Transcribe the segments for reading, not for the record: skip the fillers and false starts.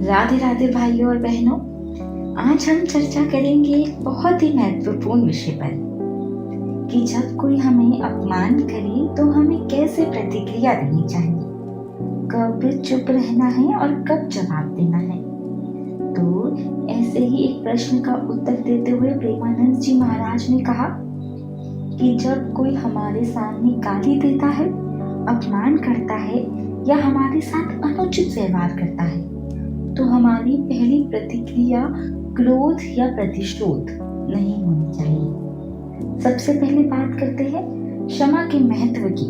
राधे राधे भाइयों और बहनों। आज हम चर्चा करेंगे एक बहुत ही महत्वपूर्ण विषय पर कि जब कोई हमें अपमान करे तो हमें कैसे प्रतिक्रिया देनी चाहिए, कब चुप रहना है और कब जवाब देना है। तो ऐसे ही एक प्रश्न का उत्तर देते हुए प्रेमानंद जी महाराज ने कहा कि जब कोई हमारे सामने गाली देता है, अपमान करता है या हमारे साथ अनुचित व्यवहार करता है तो हमारी पहली प्रतिक्रिया क्रोध या प्रतिशोध नहीं होनी चाहिए। सबसे पहले बात करते हैं क्षमा के महत्व की।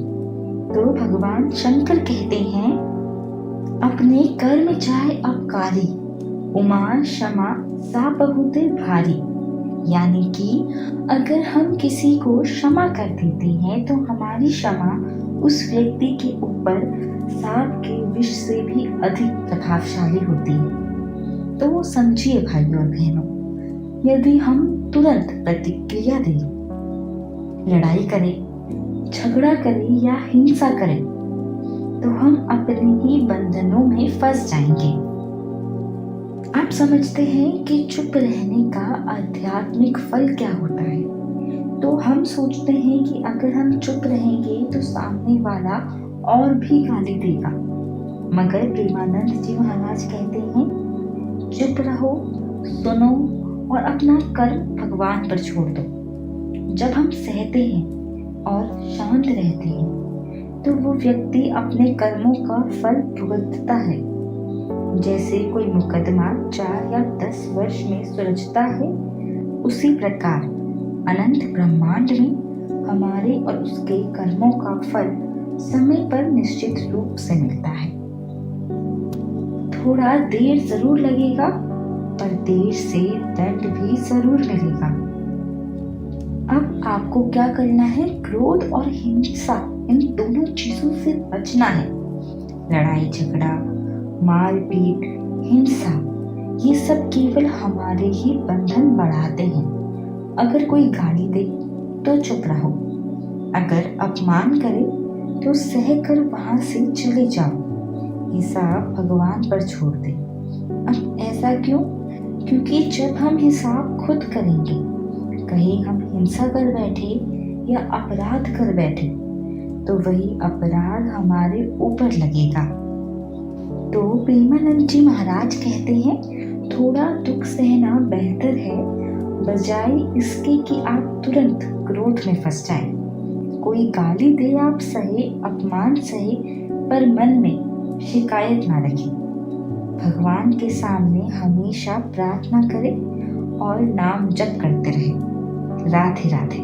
तो भगवान शंकर कहते हैं, अपने कर्म चाहे अपकारी, उमा क्षमा सा बहुते भारी। यानी कि अगर हम किसी को क्षमा कर देते हैं तो हमारी क्षमा उस व्यक्ति के ऊपर सांप के विष से भी अधिक प्रभावशाली होती है। तो समझिए भाइयों और बहनों, यदि हम तुरंत प्रतिक्रिया दें, लड़ाई करें, झगड़ा करें या हिंसा करें तो हम अपने ही बंधनों में फंस जाएंगे। आप समझते हैं कि चुप रहने का आध्यात्मिक फल क्या होता है। तो हम सोचते हैं कि अगर हम चुप रहेंगे तो सामने वाला और भी गाली देगा, मगर प्रेमानंद जी महाराज कहते हैं, चुप रहो, सुनो और अपना कर्म भगवान पर छोड़ दो। जब हम सहते हैं और शांत रहते हैं तो वो व्यक्ति अपने कर्मों का फल भुगतता है। जैसे कोई मुकदमा 4 या 10 वर्ष में सुलझता है, उसी प्रकार अनंत ब्रह्मांड में हमारे और उसके कर्मों का फल समय पर निश्चित रूप से मिलता है। थोड़ा देर जरूर लगेगा, पर देर से दंड भी जरूर मिलेगा। अब आपको क्या करना है? क्रोध और हिंसा, इन दोनों चीजों से बचना है। लड़ाई झगड़ा, मारपीट, हिंसा, ये सब केवल हमारे ही बंधन बढ़ाते हैं। अगर कोई गाली दे तो चुप रहो, अगर अपमान करे तो सहकर वहां से चले जाओ, हिसाब भगवान पर छोड़ दे। अब ऐसा क्यों? क्योंकि जब हम हिसाब खुद करेंगे, कहीं हम हिंसा कर बैठे या अपराध कर बैठे तो वही अपराध हमारे ऊपर लगेगा। तो प्रेमानंद जी महाराज कहते हैं, थोड़ा दुख सहना बेहतर है बजाय इसके कि आप तुरंत क्रोध में फंस जाएं। कोई गाली दे आप सहे, अपमान सहे, पर मन में शिकायत ना रखें। भगवान के सामने हमेशा प्रार्थना करें और नाम जप करते रहें। राधे राधे।